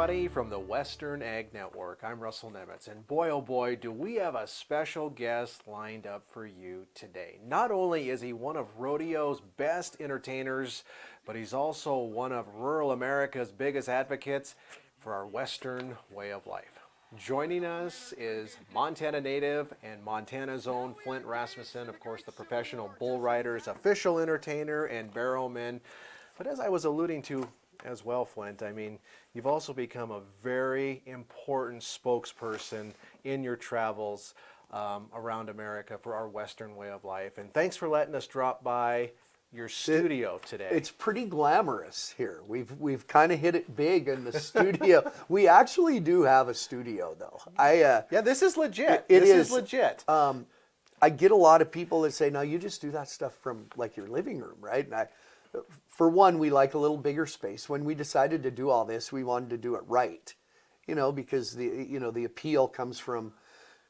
everybody from the Western Ag Network. I'm Russell Nemetz, and boy oh boy do we have a special guest lined up for you today. Not only is he one of Rodeo's best entertainers, but he's also one of rural America's biggest advocates for our Western way of life. Joining us is Montana native and Montana's own Flint Rasmussen, of course the professional bull riders, official entertainer, and barrowman. But as I was alluding to as well, Flint, I mean, you've also become a very important spokesperson in your travels around America for our Western way of life. And thanks for letting us drop by your studio today. It's pretty glamorous here. We've kind of hit it big in the studio. We actually do have a studio, though. Yeah, this is legit. This is legit. I get a lot of people that say, "No, you just do that stuff from like your living room, right?" And for one, we like a little bigger space. When we decided to do all this, we wanted to do it right, because the appeal comes from,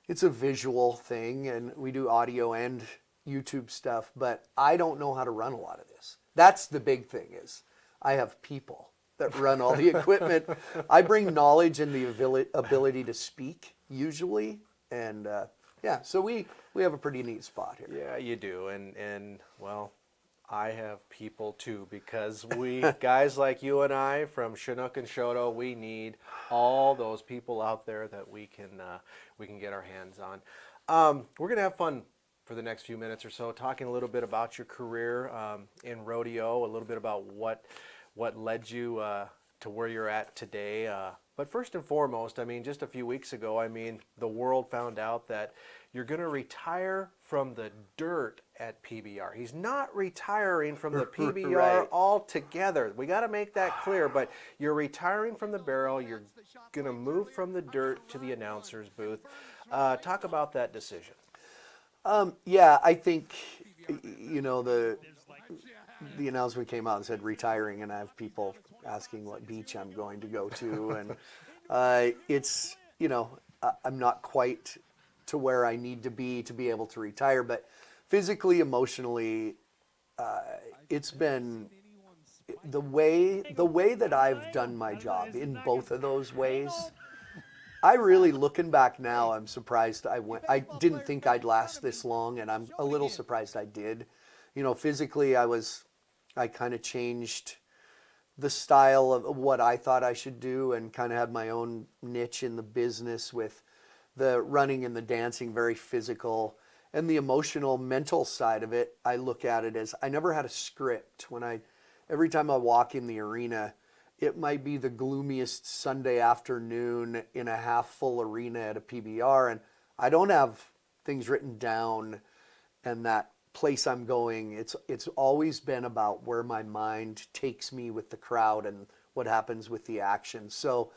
it's a visual thing, and we do audio and YouTube stuff, but I don't know how to run a lot of this. That's the big thing, is I have people that run all the equipment. I bring knowledge and the ability to speak usually, and so we have a pretty neat spot here. Yeah, you do, and well, I have people too, because we guys like you and I from Chinook and Shoto, we need all those people out there that we can get our hands on. We're gonna have fun for the next few minutes or so, talking a little bit about your career in rodeo, a little bit about what led you to where you're at today. But first and foremost, I mean, just a few weeks ago, I mean, the world found out that you're going to retire from the dirt at PBR. He's not retiring from the PBR Right. altogether. We got to make that clear, but you're retiring from the barrel. You're going to move from the dirt to the announcer's booth. Talk about that decision. Yeah, I think, the announcement came out and said retiring, and I have people asking what beach I'm going to go to, and it's, I'm not quite to where I need to be able to retire, but physically, emotionally, it's been the way that I've done my job in both of those ways. I really, looking back now, I'm surprised I didn't think I'd last this long, and I'm a little surprised I did. Physically, I kind of changed the style of what I thought I should do, and kind of had my own niche in the business with the running and the dancing, very physical, and the emotional, mental side of it. I look at it as I never had a script. Every time I walk in the arena, it might be the gloomiest Sunday afternoon in a half-full arena at a PBR, and I don't have things written down and that place I'm going. It's always been about where my mind takes me with the crowd and what happens with the action. So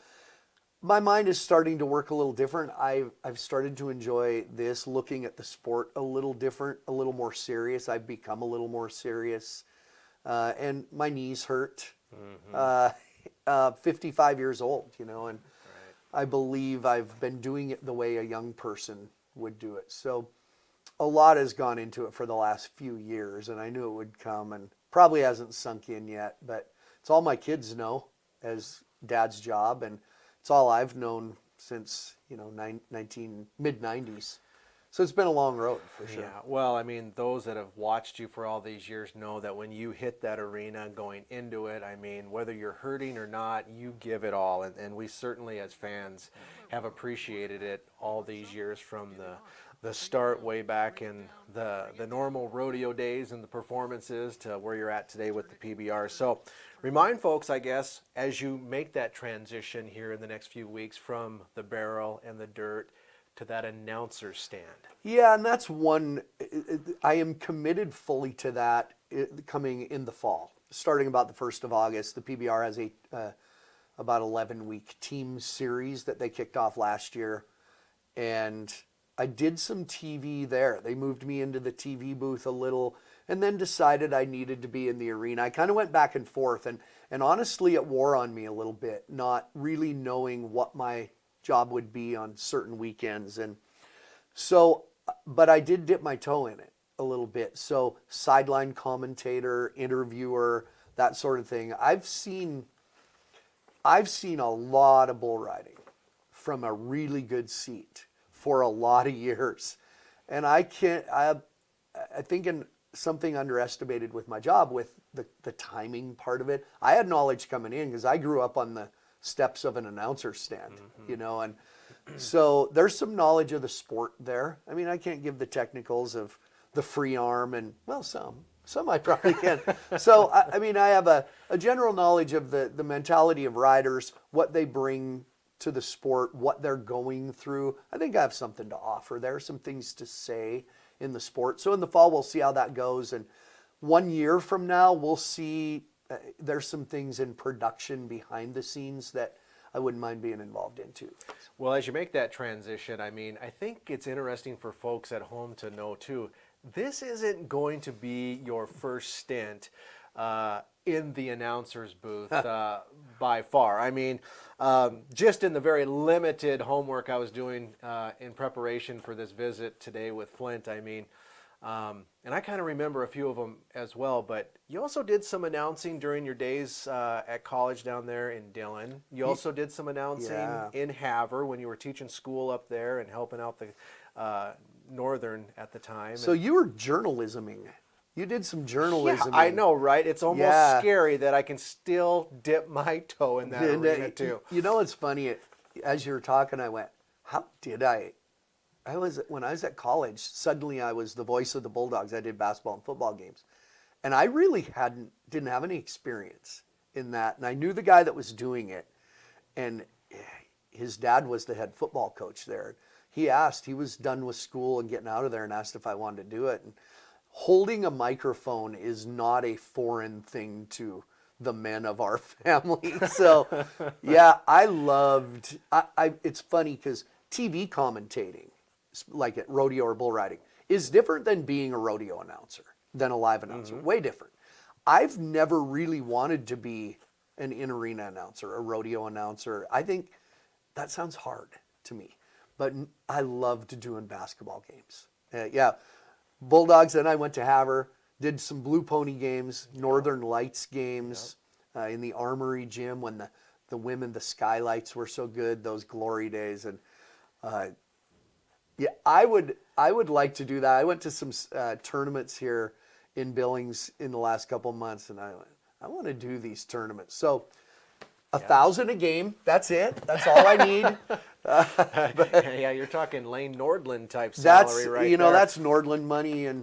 my mind is starting to work a little different. I've started to enjoy this, looking at the sport a little different, a little more serious. I've become a little more serious, and my knees hurt. 55 years old, and right. I believe I've been doing it the way a young person would do it. So a lot has gone into it for the last few years, and I knew it would come, and probably hasn't sunk in yet, but it's all my kids know as dad's job, and it's all I've known since, mid-90s. So it's been a long road, for sure. Yeah, well, I mean, those that have watched you for all these years know that when you hit that arena going into it, I mean, whether you're hurting or not, you give it all. And we certainly, as fans, have appreciated it all these years, from the start way back in the normal rodeo days and the performances to where you're at today with the PBR. So remind folks, I guess, as you make that transition here in the next few weeks from the barrel and the dirt to that announcer stand. Yeah, and that's one, I am committed fully to that coming in the fall. Starting about the 1st of August, the PBR has about 11-week team series that they kicked off last year. And I did some TV there. They moved me into the TV booth a little, and then decided I needed to be in the arena. I kind of went back and forth, and honestly, it wore on me a little bit, not really knowing what my job would be on certain weekends. And so, but I did dip my toe in it a little bit. So sideline commentator, interviewer, that sort of thing. I've seen I've seen a lot of bull riding from a really good seat for a lot of years. And I think in something underestimated with my job, with the timing part of it, I had knowledge coming in because I grew up on the steps of an announcer stand, and so there's some knowledge of the sport there. I mean, I can't give the technicals of the free arm and, well, some I probably can. So, I mean, I have a general knowledge of the mentality of riders, what they bring to the sport, what they're going through. I think I have something to offer there, some things to say in the sport. So in the fall, we'll see how that goes. And 1 year from now, we'll see there's some things in production behind the scenes that I wouldn't mind being involved in too. Well, as you make that transition, I mean, I think it's interesting for folks at home to know too, this isn't going to be your first stint in the announcer's booth by far. I mean, just in the very limited homework I was doing in preparation for this visit today with Flint, I mean, and I kind of remember a few of them as well, but you also did some announcing during your days at college down there in Dillon. You also did some announcing in Havre when you were teaching school up there and helping out the Northern at the time. So you were journalisming. You did some journalism. Yeah, I know, right? It's almost scary that I can still dip my toe in that arena too. You know, it's funny. As you were talking, I went, how did I? When I was at college, suddenly I was the voice of the Bulldogs. I did basketball and football games. And I really didn't have any experience in that. And I knew the guy that was doing it. And his dad was the head football coach there. He was done with school and getting out of there, and asked if I wanted to do it. And holding a microphone is not a foreign thing to the men of our family. So, yeah, I loved, it's funny because TV commentating, like at rodeo or bull riding, is different than being a rodeo announcer, than a live announcer. Way different. I've never really wanted to be an in-arena announcer, a rodeo announcer. I think that sounds hard to me, but I loved doing basketball games. Bulldogs, then I went to Havre, did some Blue Pony games, Northern Lights games in the Armory gym when the women, the skylights were so good, those glory days. And I would like to do that. I went to some tournaments here in Billings in the last couple of months, and I want to do these tournaments. So 1,000 a game, that's it. That's all I need. Yeah, you're talking Lane Nordland type salary, right? That's Nordland money, and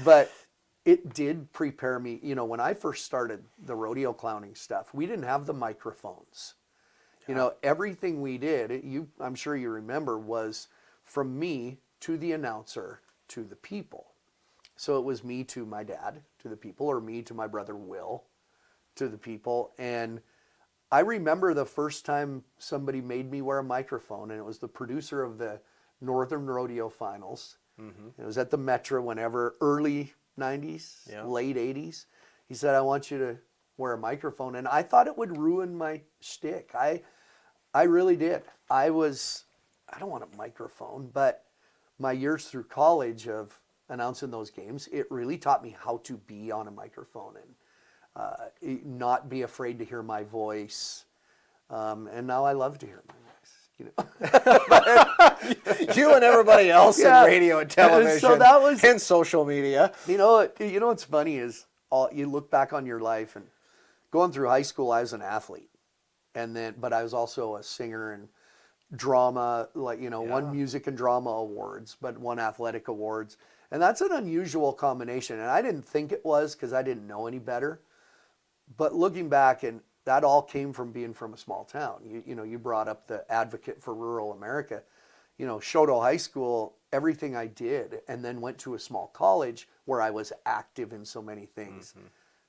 but it did prepare me. When I first started the rodeo clowning stuff, we didn't have the microphones. Everything we did, I'm sure you remember, was from me to the announcer to the people. So it was me to my dad to the people, or me to my brother Will to the people. And I remember the first time somebody made me wear a microphone, and it was the producer of the Northern Rodeo Finals. It was at the Metro early 90s, late 80s. He said, I want you to wear a microphone. And I thought it would ruin my shtick. I really did. I don't want a microphone, but my years through college of announcing those games, it really taught me how to be on a microphone and not be afraid to hear my voice. And now I love to hear my voice. You and everybody else in radio and television, so that was, and social media. What's funny is you look back on your life, and going through high school, I was an athlete, but I was also a singer and drama, won music and drama awards, but won athletic awards. And that's an unusual combination. And I didn't think it was because I didn't know any better. But looking back, and that all came from being from a small town. You brought up the advocate for rural America. Shoto High School, everything I did, and then went to a small college where I was active in so many things.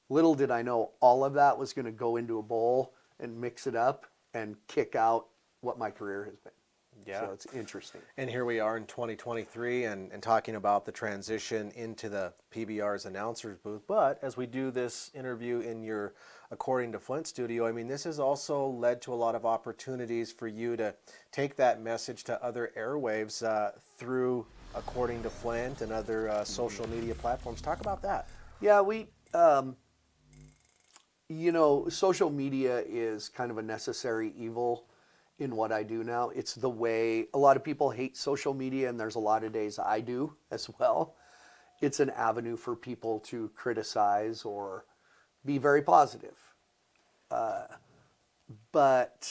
Little did I know all of that was going to go into a bowl and mix it up and kick out what my career has been. Yeah. So it's interesting. And here we are in 2023 and talking about the transition into the PBR's announcer's booth. But as we do this interview in your According to Flint studio, I mean, this has also led to a lot of opportunities for you to take that message to other airwaves through According to Flint and other social media platforms. Talk about that. Yeah, you know, social media is kind of a necessary evil in what I do now. It's the way a lot of people hate social media, and there's a lot of days I do as well. It's an avenue for people to criticize or be very positive. But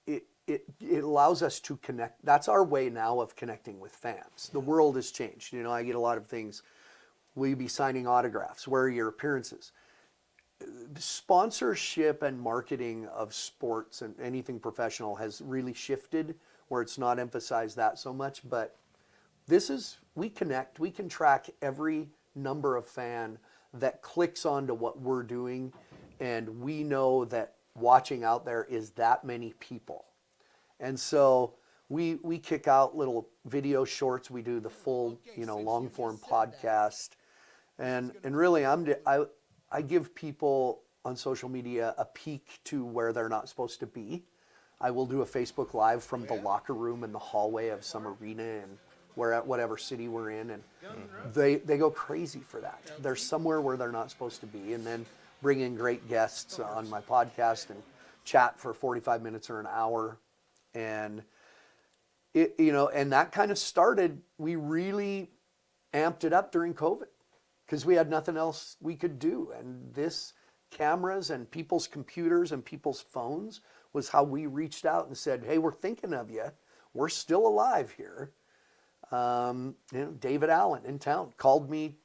it allows us to connect. That's our way now of connecting with fans. The world has changed. You know, I get a lot of things. Will you be signing autographs? Where are your appearances? Sponsorship and marketing of sports and anything professional has really shifted where it's not emphasized that so much. But we connect. We can track every number of fan that clicks onto what we're doing. And we know that watching out there is that many people. And so we kick out little video shorts. We do the full, you know, long form podcast. And really I give people on social media a peek to where they're not supposed to be. I will do a Facebook Live from the locker room in the hallway of some arena and we're at whatever city we're in, and they go crazy for that. They're somewhere where they're not supposed to be, and then bring in great guests on my podcast and chat for 45 minutes or an hour. And it, you know, and that kind of started, we really amped it up during COVID because we had nothing else we could do. And this cameras and people's computers and people's phones was how we reached out and said, hey, we're thinking of you. We're still alive here. You know, David Allen in town called me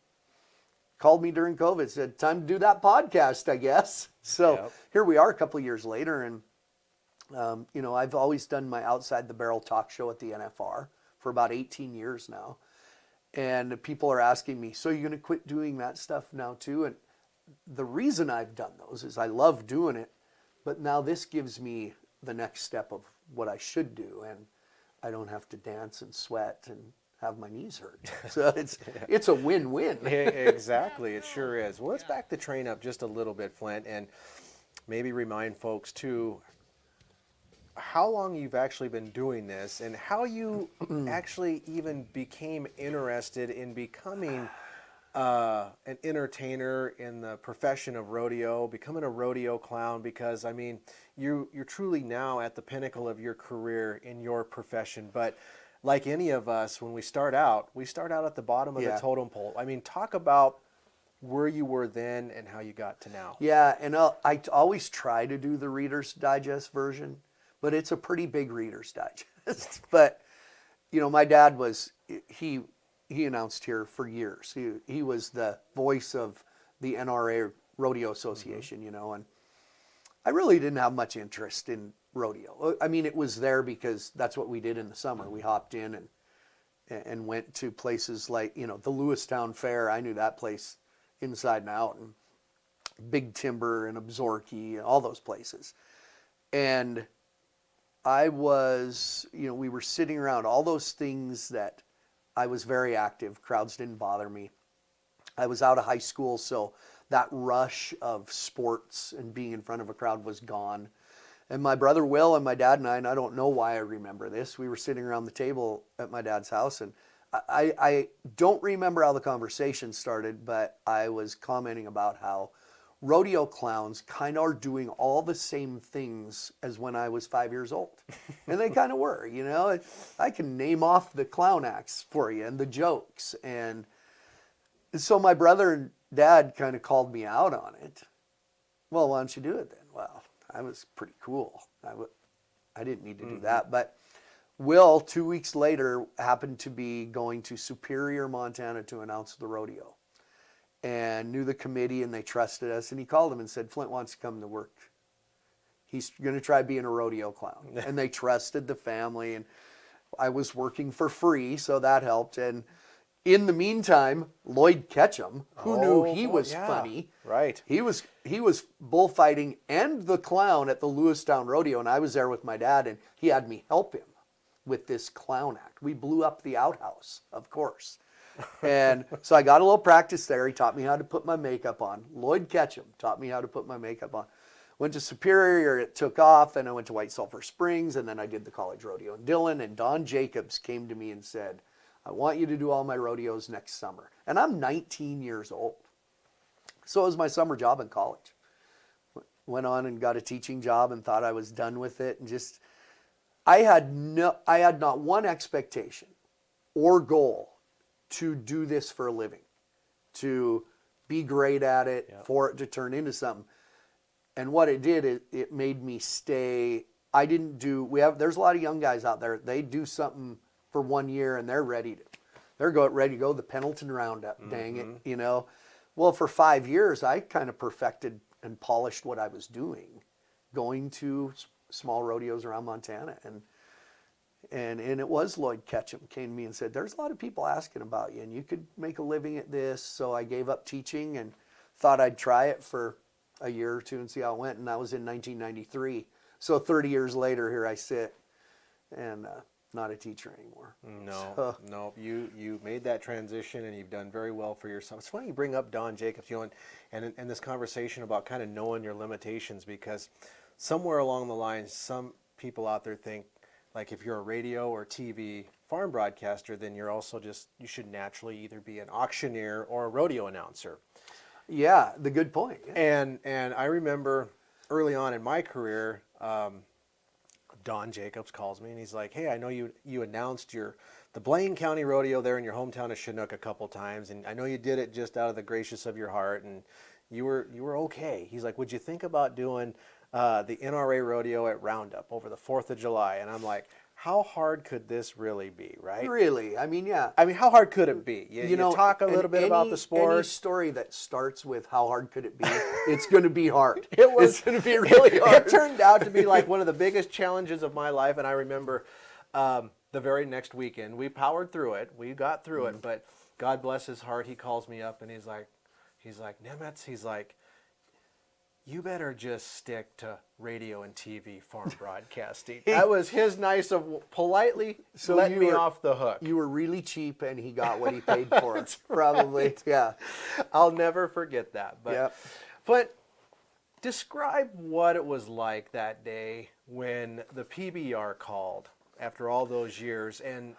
during COVID, said, time to do that podcast, I guess. So Yep. Here we are a couple of years later. And, you know, I've always done my Outside the Barrel talk show at the NFR for about 18 years now. And people are asking me, so you're going to quit doing that stuff now too? And the reason I've done those is I love doing it, but now this gives me the next step of what I should do. And I don't have to dance and sweat and have my knees hurt. So it's a win-win. Exactly, it sure is. Well, let's back the train up just a little bit, Flint, and maybe remind folks too how long you've actually been doing this and how you actually even became interested in becoming an entertainer in the profession of rodeo, becoming a rodeo clown, because I mean, you're truly now at the pinnacle of your career in your profession. But like any of us, when we start out at the bottom of the totem pole. I mean, talk about where you were then and how you got to now. Yeah, and I always try to do the Reader's Digest version, but it's a pretty big Reader's Digest. But, you know, my dad was, he announced here for years. He was the voice of the NRA Rodeo Association, you know, and I really didn't have much interest in rodeo. I mean, it was there because that's what we did in the summer. We hopped in and went to places like, you know, the Lewistown Fair. I knew that place inside and out, and Big Timber and Absaroka and all those places. And I was, you know, we were sitting around all those things that I was very active. Crowds didn't bother me. I was out of high school, so that rush of sports and being in front of a crowd was gone. And my brother Will and my dad and I don't know why I remember this, we were sitting around the table at my dad's house, and I don't remember how the conversation started, but I was commenting about how rodeo clowns kind of are doing all the same things as when I was 5 years old. And they kind of were, you know. I can name off the clown acts for you and the jokes. And so my brother and dad kind of called me out on it. Well, why don't you do it then? Well, I was pretty cool. I didn't need to do that. But Will, 2 weeks later, happened to be going to Superior, Montana to announce the rodeo, and knew the committee, and they trusted us. And he called him and said, Flint wants to come to work. He's going to try being a rodeo clown. And they trusted the family, and I was working for free, so that helped. And in the meantime, Lloyd Ketchum, who knew he was funny, right? He was bullfighting and the clown at the Lewistown Rodeo, and I was there with my dad, and he had me help him with this clown act. We blew up the outhouse, of course. And so I got a little practice there. He taught me how to put my makeup on. Lloyd Ketchum taught me how to put my makeup on. Went to Superior, it took off, and I went to White Sulphur Springs, and then I did the college rodeo in Dillon, and Don Jacobs came to me and said, I want you to do all my rodeos next summer. And I'm 19 years old. So it was my summer job in college. went on and got a teaching job and thought I was done with it, and just I had not one expectation or goal to do this for a living, to be great at it, Yeah. for it to turn into something. And what it did, it made me stay. I didn't do, there's a lot of young guys out there, they do something for 1 year and they're ready to go the Pendleton Roundup, dang it, you know. Well, for 5 years, I kind of perfected and polished what I was doing, going to small rodeos around Montana. And it was Lloyd Ketchum came to me and said, there's a lot of people asking about you and you could make a living at this. So I gave up teaching and thought I'd try it for a year or two and see how it went. And that was in 1993. So 30 years later, here I sit and not a teacher anymore. No. You made that transition and you've done very well for yourself. It's funny you bring up Don Jacobs, you know, and this conversation about kind of knowing your limitations, because somewhere along the line, some people out there think, like, if you're a radio or TV farm broadcaster, then you're also you should naturally either be an auctioneer or a rodeo announcer. Yeah, the good point. Yeah. And I remember early on in my career, Don Jacobs calls me and he's like, hey, I know you announced the Blaine County Rodeo there in your hometown of Chinook a couple times, and I know you did it just out of the gracious of your heart, and you were okay. He's like, would you think about doing the NRA Rodeo at Roundup over the 4th of July? And I'm like, how hard could this really be, right? Really? I mean, yeah. I mean, how hard could it be? You know, talk a little bit about the sport. Any story that starts with how hard could it be, it's going to be hard. It's going to be really hard. It turned out to be like one of the biggest challenges of my life, and I remember the very next weekend, we powered through it. We got through it, but God bless his heart, he calls me up and he's like, Nemetz, he's like, you better just stick to radio and TV farm broadcasting. That was his nice of politely letting me off the hook. You were really cheap and he got what he paid for it. Probably, yeah. I'll never forget that. But, yep. But describe what it was like that day when the PBR called after all those years and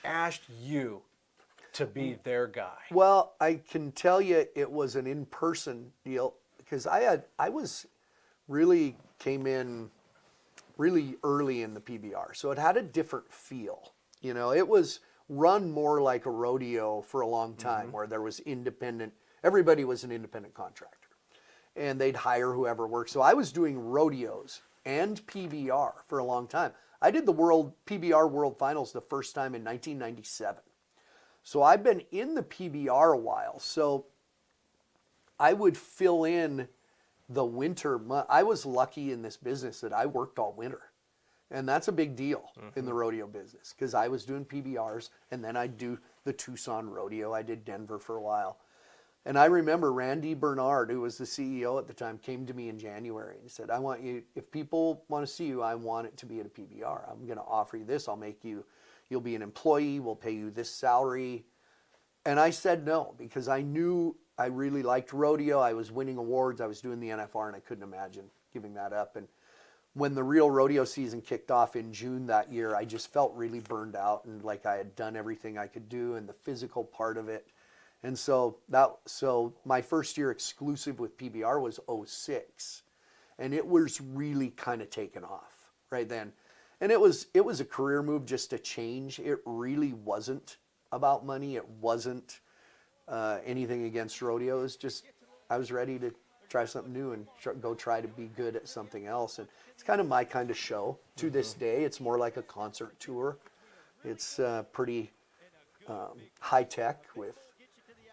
asked you to be their guy. Well, I can tell you it was an in-person deal, because I came in really early in the PBR. So it had a different feel. You know, it was run more like a rodeo for a long time, where there was everybody was an independent contractor. And they'd hire whoever worked. So I was doing rodeos and PBR for a long time. I did the PBR World Finals the first time in 1997. So I've been in the PBR a while. So I would fill in the winter month. I was lucky in this business that I worked all winter. And that's a big deal in the rodeo business, because I was doing PBRs and then I'd do the Tucson Rodeo. I did Denver for a while. And I remember Randy Bernard, who was the CEO at the time, came to me in January and said, I want you, if people want to see you, I want it to be at a PBR. I'm going to offer you this. You'll be an employee. We'll pay you this salary. And I said no, because I knew I really liked rodeo. I was winning awards. I was doing the NFR, and I couldn't imagine giving that up. And when the real rodeo season kicked off in June that year, I just felt really burned out and like I had done everything I could do, and the physical part of it. And so my first year exclusive with PBR was 2006, and it was really kind of taken off right then. And it was a career move, just to change. It really wasn't about money. It wasn't anything against rodeo. It was just, I was ready to try something new and go try to be good at something else. And it's kind of my kind of show to this day. It's more like a concert tour. It's pretty high tech with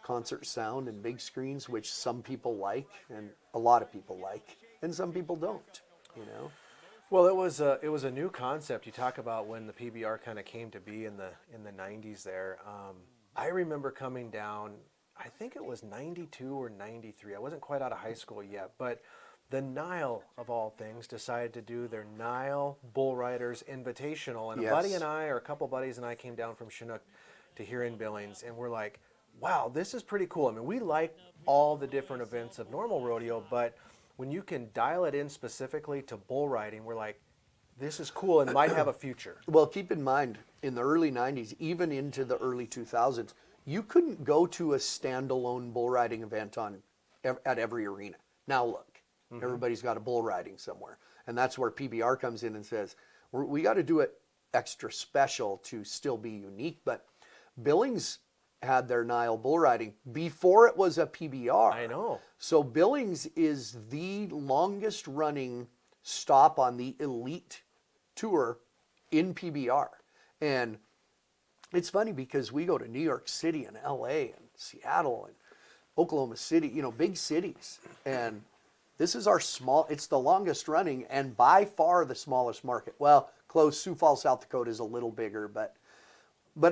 concert sound and big screens, which some people like and a lot of people like, and some people don't, you know. Well, it was a new concept. You talk about when the PBR kind of came to be in the 90s there. I remember coming down, I think it was 92 or 93. I wasn't quite out of high school yet, but the Nile, of all things, decided to do their Nile Bull Riders Invitational. And Yes. a buddy and I, or a couple buddies and I, came down from Chinook to here in Billings, and we're like, wow, this is pretty cool. I mean, we like all the different events of normal rodeo, but when you can dial it in specifically to bull riding, we're like, this is cool and might have a future. Well, keep in mind, in the early 90s, even into the early 2000s, you couldn't go to a standalone bull riding event at every arena. Now look, Everybody's got a bull riding somewhere. And that's where PBR comes in and says, we got to do it extra special to still be unique. But Billings had their Nile bull riding before it was a PBR. I know. So Billings is the longest running stop on the elite tour in PBR. And it's funny because we go to New York City and LA and Seattle and Oklahoma City, you know, big cities. And this is our it's the longest running and by far the smallest market. Well, close, Sioux Falls, South Dakota is a little bigger, but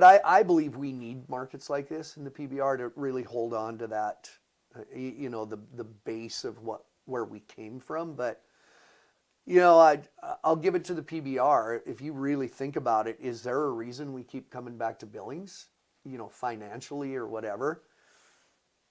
I believe we need markets like this in the PBR to really hold on to that, you know, the base of where we came from. But, you know, I'll give it to the PBR. If you really think about it, is there a reason we keep coming back to Billings, you know, financially or whatever?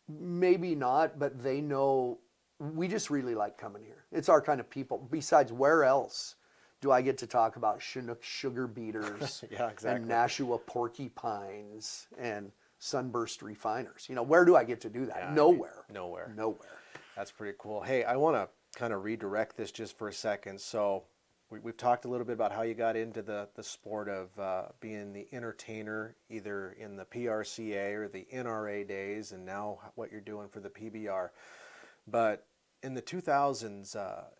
Maybe not, but they know we just really like coming here. It's our kind of people. Besides, where else do I get to talk about Chinook sugar beeters Yeah, exactly. and Nashua porcupines and sunburst refiners? You know, where do I get to do that? Yeah, Nowhere. Nowhere. Nowhere. That's pretty cool. Hey, I want to kind of redirect this just for a second. So we've talked a little bit about how you got into the sport of being the entertainer, either in the PRCA or the NRA days, and now what you're doing for the PBR. But in the 2000s,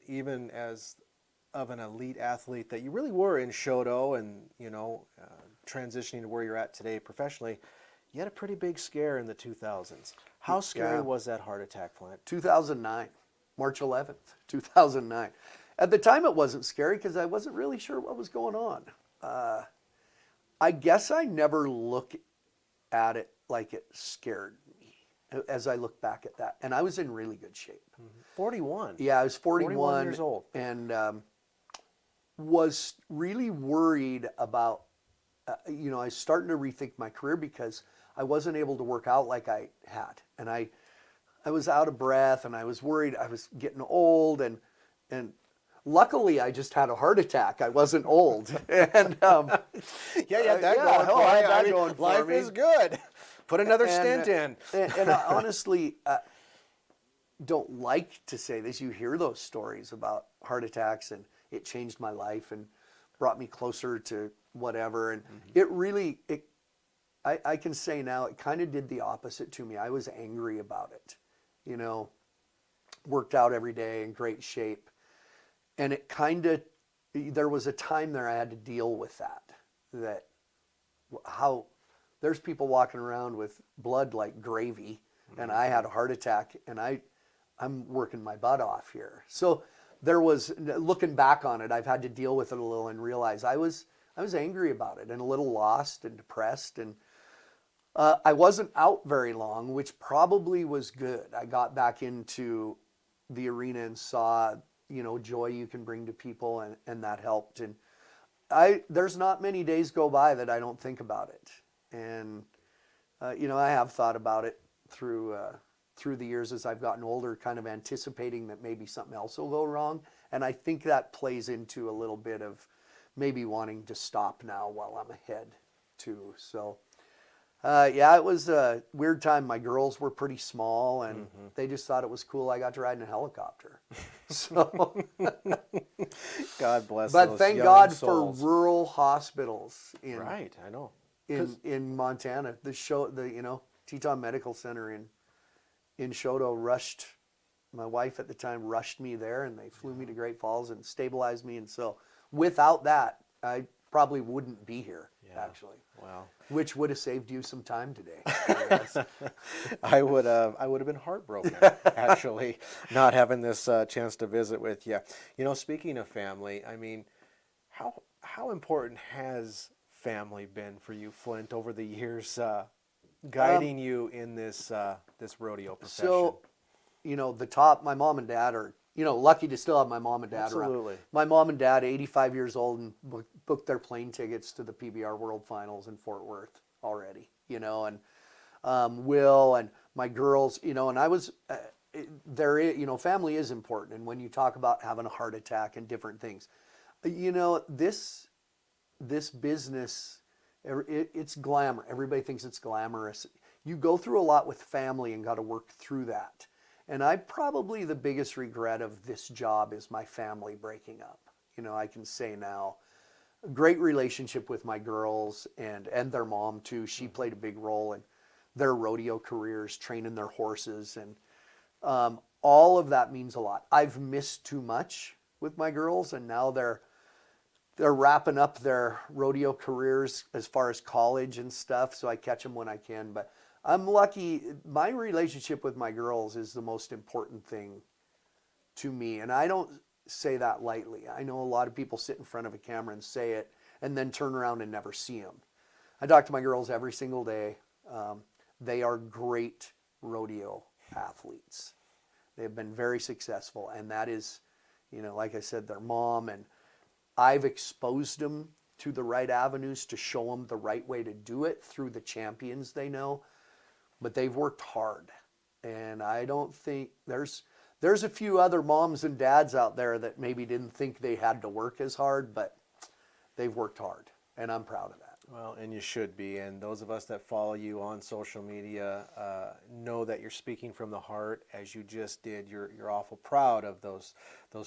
even as of an elite athlete that you really were in Shoto and, you know, transitioning to where you're at today professionally, you had a pretty big scare in the 2000s. How scary was that heart attack, Flint? 2009, March 11th, 2009. At the time, it wasn't scary because I wasn't really sure what was going on. I guess I never look at it like it scared me as I look back at that. And I was in really good shape. 41. Yeah, I was 41 years old. And was really worried about, you know, I was starting to rethink my career because I wasn't able to work out like I had. And I was out of breath and I was worried I was getting old and luckily I just had a heart attack. I wasn't old. And yeah, you had that going for I had you. that I mean, going for life me. is good. Put another stint in. And I honestly don't like to say this. You hear those stories about heart attacks and it changed my life and brought me closer to whatever. And it really, I can say now, it kind of did the opposite to me. I was angry about it. You know, worked out every day in great shape. And it kind of, there was a time there I had to deal with that how there's people walking around with blood like gravy and I had a heart attack and I'm working my butt off here. So there was, looking back on it, I've had to deal with it a little and realize I was angry about it and a little lost and depressed. And I wasn't out very long, which probably was good. I got back into the arena and saw, you know, joy you can bring to people, and that helped. And there's not many days go by that I don't think about it. And, you know, I have thought about it through the years as I've gotten older, kind of anticipating that maybe something else will go wrong. And I think that plays into a little bit of maybe wanting to stop now while I'm ahead too. So, yeah, it was a weird time. My girls were pretty small and they just thought it was cool I got to ride in a helicopter. So, God bless but those thank young God souls. for rural hospitals Right, I know. in Montana. You know, Teton Medical Center in Shoto rushed, my wife at the time rushed me there and they flew me to Great Falls and stabilized me. And so without that, I probably wouldn't be here, actually. Wow. Which would have saved you some time today. I guess. I would have been heartbroken, actually, not having this chance to visit with you. You know, speaking of family, I mean, how important has family been for you, Flint, over the years, guiding you in this rodeo profession? So, you know, my mom and dad are, you know, lucky to still have my mom and dad Absolutely. around. My mom and dad, 85 years old, and booked their plane tickets to the PBR World Finals in Fort Worth already, you know, and Will and my girls, you know, and I was, you know, family is important. And when you talk about having a heart attack and different things, you know, this business, it's glamour. Everybody thinks it's glamorous. You go through a lot with family and got to work through that. And I probably the biggest regret of this job is my family breaking up. You know, I can say now, a great relationship with my girls and their mom too. She played a big role in their rodeo careers, training their horses, and all of that means a lot. I've missed too much with my girls, and now they're wrapping up their rodeo careers as far as college and stuff, so I catch them when I can. But I'm lucky. My relationship with my girls is the most important thing to me, and I don't say that lightly. I know a lot of people sit in front of a camera and say it and then turn around and never see them. I talk to my girls every single day. They are great rodeo athletes. They have been very successful, and that is, you know, like I said, their mom, and I've exposed them to the right avenues to show them the right way to do it through the champions they know. But they've worked hard, and I don't think there's a few other moms and dads out there that maybe didn't think they had to work as hard, but they've worked hard, and I'm proud of that. Well, and you should be. And those of us that follow you on social media know that you're speaking from the heart, as you just did. You're awful proud of those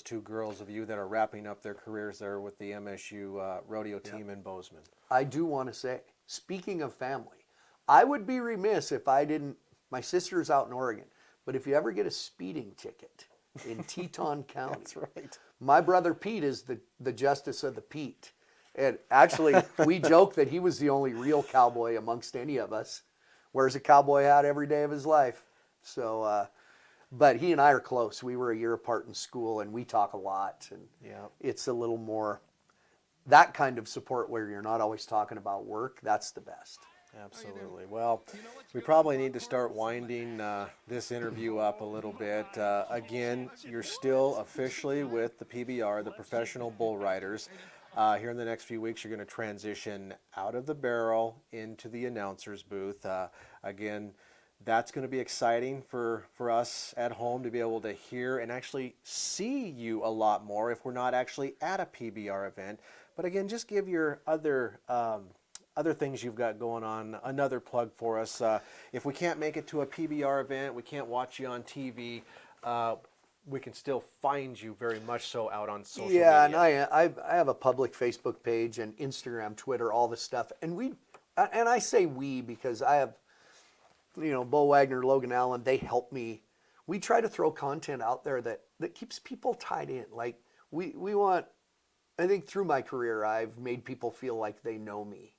two girls of you that are wrapping up their careers there with the MSU rodeo team in Bozeman. I do want to say, speaking of family, I would be remiss if I didn't. My sister's out in Oregon, but if you ever get a speeding ticket in Teton County, That's right. my brother Pete is the justice of the Pete. And actually, we joke that he was the only real cowboy amongst any of us. Wears a cowboy hat every day of his life. So, but he and I are close. We were a year apart in school, and we talk a lot. And it's a little more that kind of support where you're not always talking about work. That's the best. Absolutely. Well, we probably need to start winding this interview up a little bit. Again, you're still officially with the PBR, the Professional Bull Riders. Here in the next few weeks, you're going to transition out of the barrel into the announcer's booth. Again, that's going to be exciting for us at home to be able to hear and actually see you a lot more if we're not actually at a PBR event. But again, just give your other things you've got going on, another plug for us. If we can't make it to a PBR event, we can't watch you on TV, we can still find you very much so out on social media. Yeah, and I have a public Facebook page and Instagram, Twitter, all this stuff. And I say we because I have, you know, Bo Wagner, Logan Allen, they help me. We try to throw content out there that keeps people tied in. Like we want, I think through my career, I've made people feel like they know me.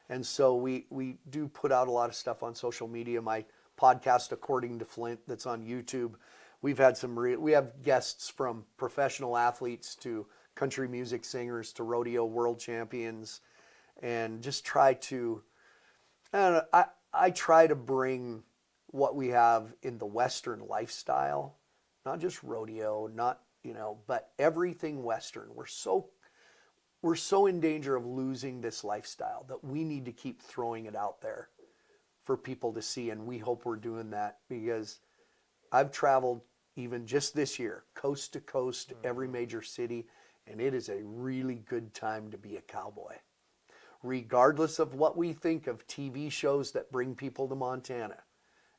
And so we do put out a lot of stuff on social media. My podcast, According to Flint, that's on YouTube. We've had we have guests from professional athletes to country music singers to rodeo world champions, and just try to, I try to bring what we have in the Western lifestyle, not just rodeo, not, you know, but everything Western. We're so in danger of losing this lifestyle that we need to keep throwing it out there for people to see, and we hope we're doing that because I've traveled even just this year, coast to coast, every major city, and it is a really good time to be a cowboy. Regardless of what we think of TV shows that bring people to Montana,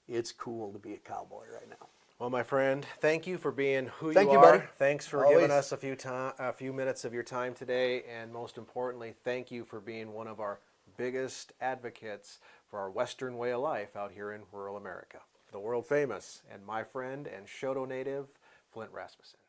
it's cool to be a cowboy right now. Well, my friend, thank you for being who Thank you you, are. buddy. Thanks for Always. giving us a few minutes of your time today, and most importantly, thank you for being one of our biggest advocates for our Western way of life out here in rural America. The world famous and my friend and Shoto native, Flint Rasmussen.